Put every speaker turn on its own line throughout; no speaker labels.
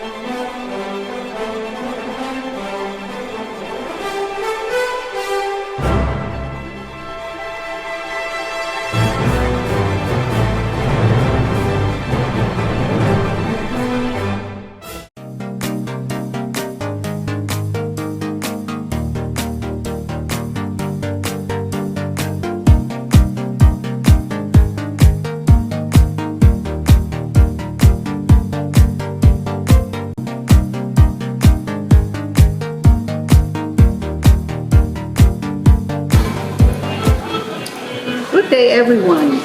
Good day, everyone.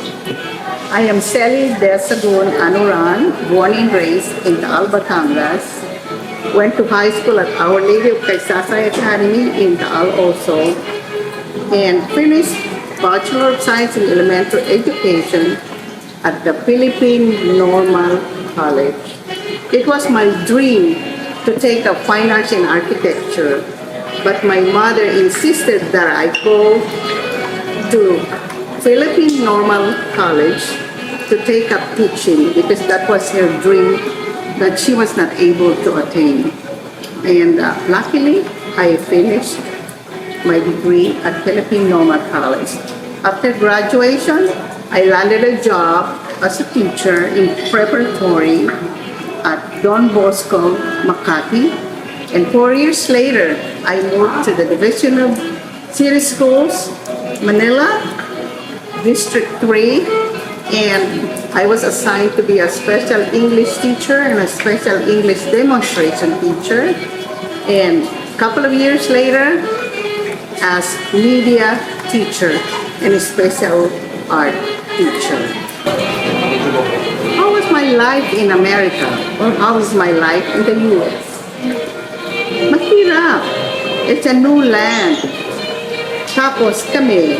I am Sally de SAGUN ANURAN, born and raised in Taal, Batangas. Went to high school at Our Lady of Kaisasay Academy in Taal also, and finished Bachelor of Science in Elementary Education at the Philippine Normal College. It was my dream to take up fine arts in architecture, but my mother insisted that I go to Philippine Normal College to take up teaching because that was her dream that she was not able to attain. And luckily, I finished my degree at Philippine Normal College. After graduation, I landed a job as a teacher in preparatory at Don Bosco, Makati. And 4 years later, I moved to the Division of City Schools, Manila, District 3, and I was assigned to be a special English teacher and a special English demonstration teacher. And a couple of years later, as media teacher and a special art teacher. How was my life in America? Or how was my life in the US? Mahirap. It's a new land. Tapos kami,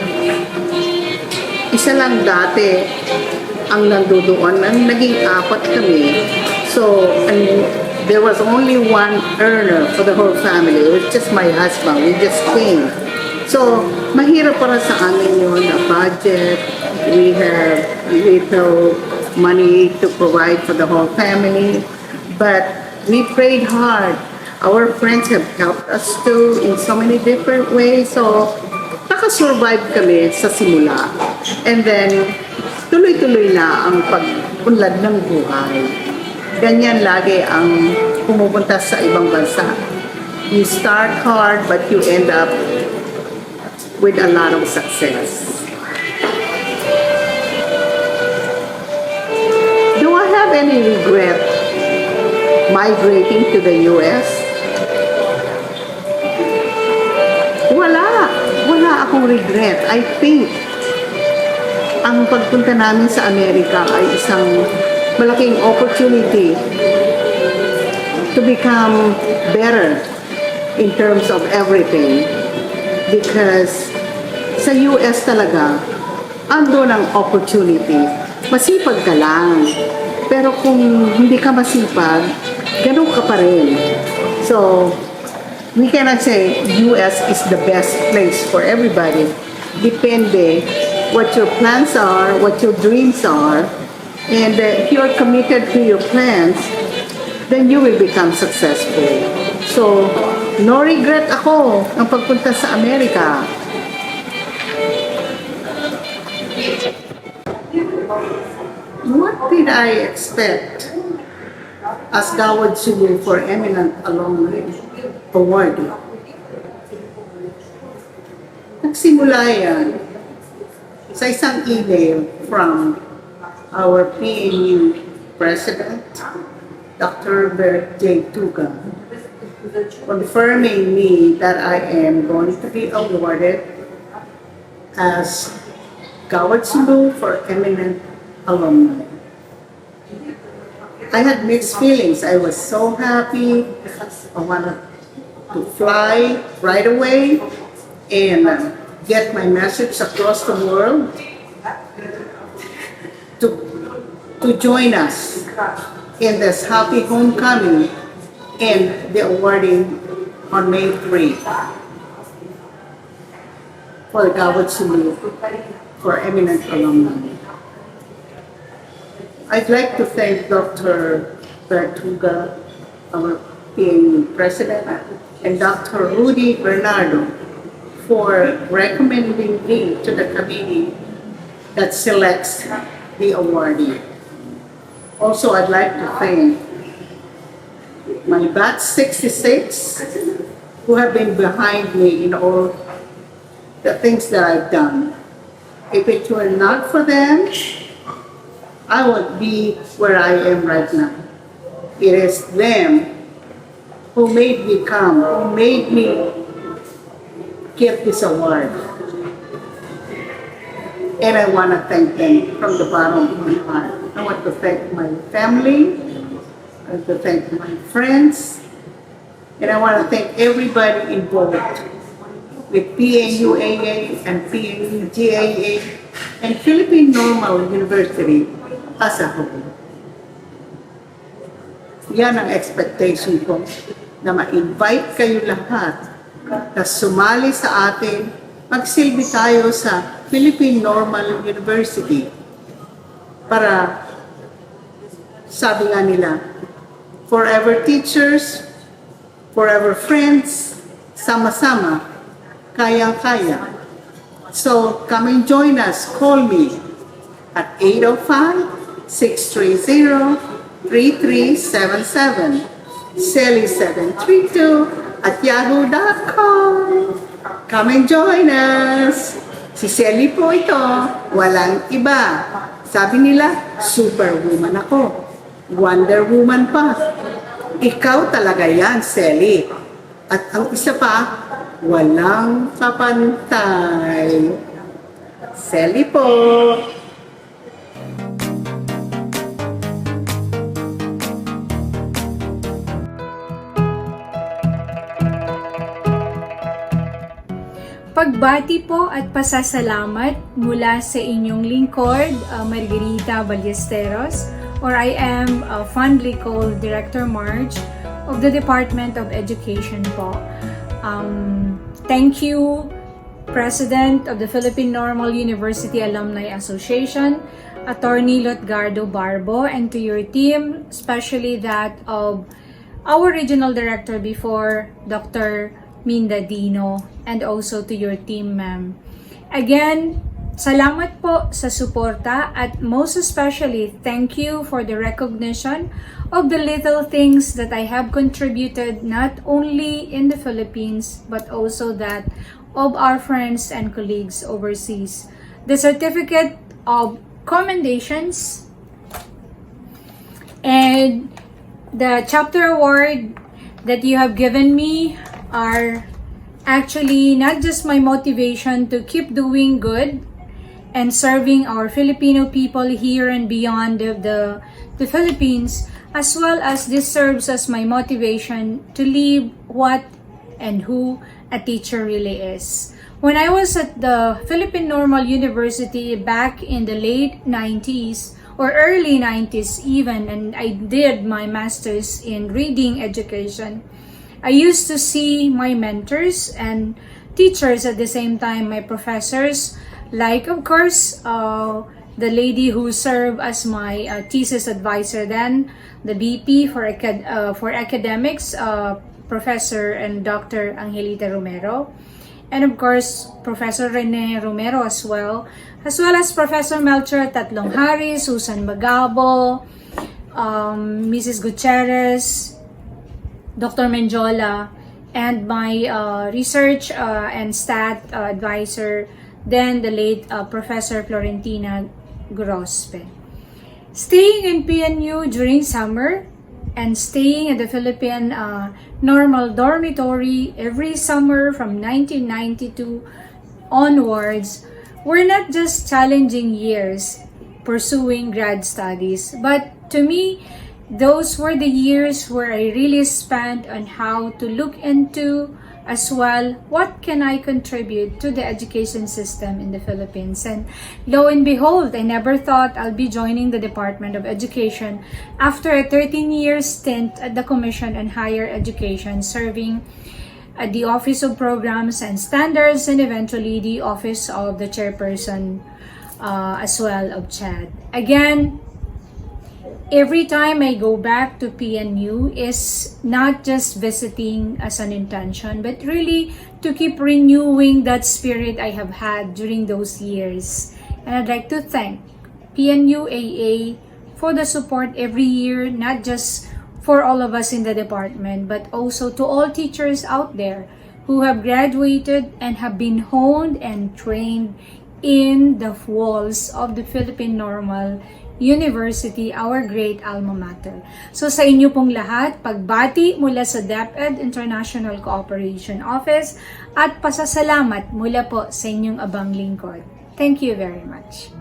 isa lang dati ang nandoon, naging apat kami. So, there was only one earner for the whole family. It was just my husband. We just came. So, mahirap para sa amin yun, a budget. We have little money to provide for the whole family. But we prayed hard. Our friends have helped us too in so many different ways. So, nakasurvive kami sa simula. And then, tuloy-tuloy na ang pag-unlad ng buhay. Ganyan lagi ang pumupunta sa ibang bansa. You start hard, but you end up with a lot of success. Do I have any regret migrating to the US? Wala akong regret. I think ang pagpunta namin sa Amerika ay isang malaking opportunity to become better in terms of everything. Because sa US talaga, andun ang opportunity. Masipag ka lang. Pero kung hindi ka masipag, ganun ka pa rin. So, we cannot say US is the best place for everybody. Depende what your plans are, what your dreams are, and if you're committed to your plans, then you will become successful. So, no regret ako ang pagpunta sa Amerika. What did I expect as GAWAD SULO for Eminent Alumni Awardee? Nagsimula yan sa isang email from our PNU President, Dr. Bert J. Tuga, confirming me that I am going to be awarded as GAWAD SULO for Eminent Alumni. I had mixed feelings. I was so happy. I wanted to fly right away and get my message across the world to join us in this happy homecoming and the awarding on May 3 for GAWAD SULO for Eminent Alumni. I'd like to thank Dr. Bertuga, our PNU President, and Dr. Rudy Bernardo for recommending me to the committee that selects the awardee. Also, I'd like to thank my batch 66 who have been behind me in all the things that I've done. If it were not for them, I would be where I am right now. It is them who made me come, who made me get this award. And I want to thank them from the bottom of my heart. I want to thank my family, I want to thank my friends, and I want to thank everybody involved with PNUAA and PNUGAA and Philippine Normal University as a whole. Yan ang expectation ko, na ma-invite kayo lahat na sumali sa atin, magsilbi tayo sa Philippine Normal University para, sabi nga nila, forever teachers, forever friends, sama-sama, kayang-kaya. So, come and join us. Call me at 805-630-3377, Selly732@yahoo.com. Come and join us. Si Selly po ito, walang iba. Sabi nila, superwoman ako. Wonder Woman pa. Ikaw talaga yan, Selly. At ang isa pa, walang kapantay. Selly po.
Pagbati po at pasasalamat mula sa inyong lingkod, Margarita Ballesteros, or I am fondly called Director Marge of the Department of Education po. Thank you, President of the Philippine Normal University Alumni Association, Attorney Lotgardo Barbo, and to your team, especially that of our Regional Director before, Dr. Minda Dino, and also to your team, ma'am. Again, salamat po sa suporta at most especially, thank you for the recognition of the little things that I have contributed not only in the Philippines but also that of our friends and colleagues overseas. The certificate of commendations and the chapter award that you have given me are actually not just my motivation to keep doing good and serving our Filipino people here and beyond the Philippines, as well as this serves as my motivation to live what and who a teacher really is. When I was at the Philippine Normal University back in the late 90s or early 90s even, and I did my master's in reading education, I used to see my mentors and teachers at the same time, my professors, like of course, the lady who served as my thesis advisor then, the BP for academics, Professor and Dr. Angelita Romero, and of course, Professor Rene Romero as well as Professor Melcher Tatlonghari, Susan Magabo, Mrs. Gutierrez, Dr. Menjola, and my research and stat advisor, then the late Professor Florentina Grospe. Staying in PNU during summer and staying in the Philippine Normal Dormitory every summer from 1992 onwards were not just challenging years pursuing grad studies, but to me, those were the years where I really spent on how to look into as well what can I contribute to the education system in the Philippines. And lo and behold, I never thought I'll be joining the Department of Education after a 13-year stint at the Commission on Higher Education, serving at the Office of Programs and Standards and eventually the Office of the Chairperson as well of CHAD. Again, every time I go back to PNU is not just visiting as an intention, but really to keep renewing that spirit I have had during those years. And I'd like to thank PNUAA for the support every year, not just for all of us in the department, but also to all teachers out there who have graduated and have been honed and trained in the walls of the Philippine Normal University, our great alma mater. So sa inyo pong lahat, pagbati mula sa DepEd International Cooperation Office at pasasalamat mula po sa inyong abang lingkod. Thank you very much.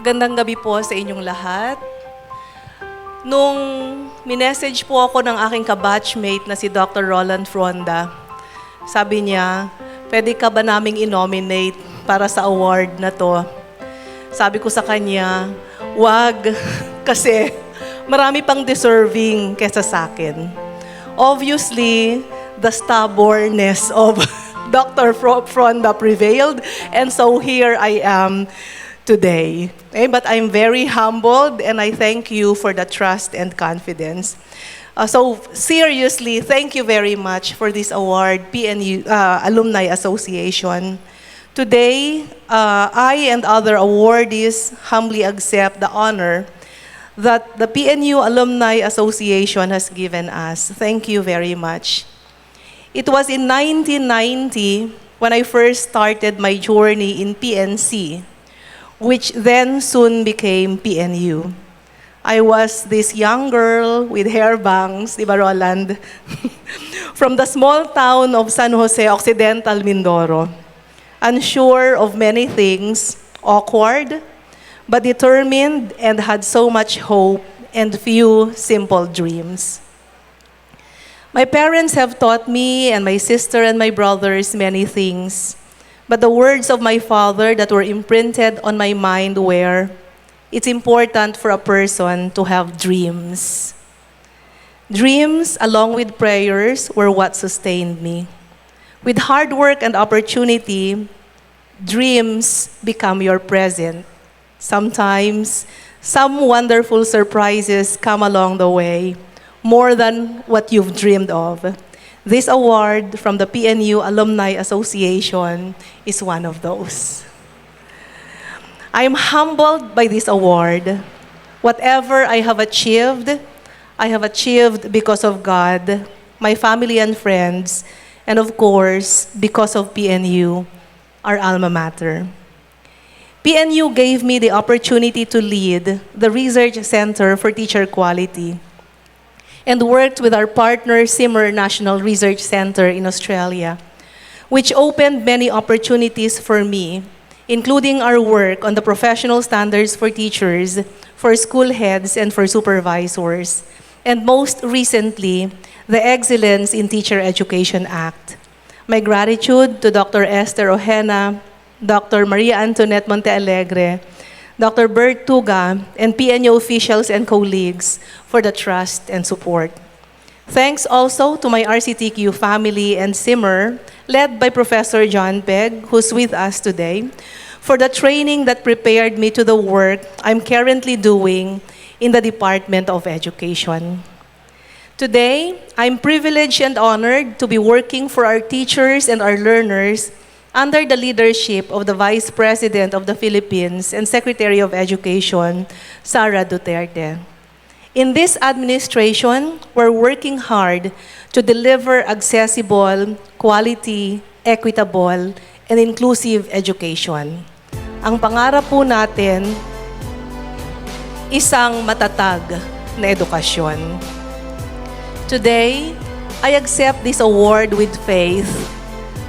Magandang gabi po sa inyong lahat. Nung minessage po ako ng aking kabatchmate na si Dr. Roland Fronda, sabi niya, pwede ka ba naming i-nominate para sa award na to? Sabi ko sa kanya, wag, kasi marami pang deserving kesa sa akin. Obviously, the stubbornness of Dr. Fronda prevailed, and so here I am today. Okay, but I'm very humbled and I thank you for the trust and confidence. So seriously, thank you very much for this award, PNU Alumni Association. Today, I and other awardees humbly accept the honor that the PNU Alumni Association has given us. Thank you very much. It was in 1990 when I first started my journey in PNC, which then soon became PNU. I was this young girl with hair bangs, di ba, Roland? From the small town of San Jose Occidental, Mindoro. Unsure of many things, awkward, but determined and had so much hope and few simple dreams. My parents have taught me and my sister and my brothers many things. But the words of my father that were imprinted on my mind were, it's important for a person to have dreams. Dreams, along with prayers, were what sustained me. With hard work and opportunity, dreams become your present. Sometimes, some wonderful surprises come along the way, more than what you've dreamed of. This award from the PNU Alumni Association is one of those. I am humbled by this award. Whatever I have achieved because of God, my family and friends, and of course, because of PNU, our alma mater. PNU gave me the opportunity to lead the Research Center for Teacher Quality and worked with our partner Simmer National Research Center in Australia, which opened many opportunities for me, including our work on the professional standards for teachers, for school heads, and for supervisors, and most recently, the Excellence in Teacher Education Act. My gratitude to Dr. Esther Ojena, Dr. Maria Antoinette Montealegre, Dr. Bert Tuga, and PNU officials and colleagues for the trust and support. Thanks also to my RCTQ family and Simmer, led by Professor John Peg, who's with us today, for the training that prepared me to the work I'm currently doing in the Department of Education. Today, I'm privileged and honored to be working for our teachers and our learners under the leadership of the Vice President of the Philippines and Secretary of Education, Sara Duterte. In this administration, we're working hard to deliver accessible, quality, equitable, and inclusive education. Ang pangarap po natin, isang matatag na edukasyon. Today, I accept this award with faith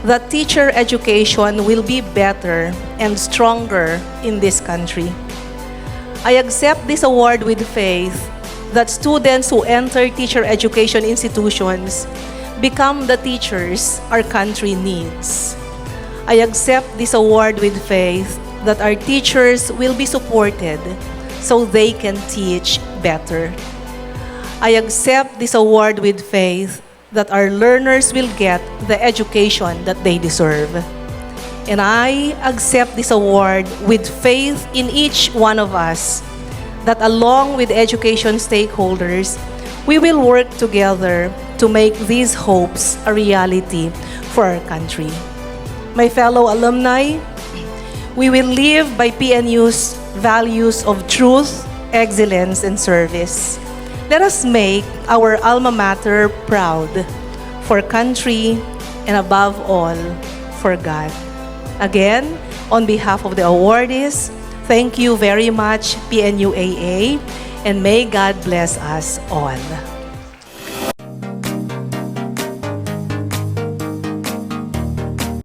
that teacher education will be better and stronger in this country. I accept this award with faith that students who enter teacher education institutions become the teachers our country needs. I accept this award with faith that our teachers will be supported so they can teach better. I accept this award with faith that our learners will get the education that they deserve. And I accept this award with faith in each one of us, that along with education stakeholders, we will work together to make these hopes a reality for our country. My fellow alumni, we will live by PNU's values of truth, excellence, and service. Let us make our alma mater proud for country and above all, for God. Again, on behalf of the awardees, thank you very much, PNUAA, and may God bless us all.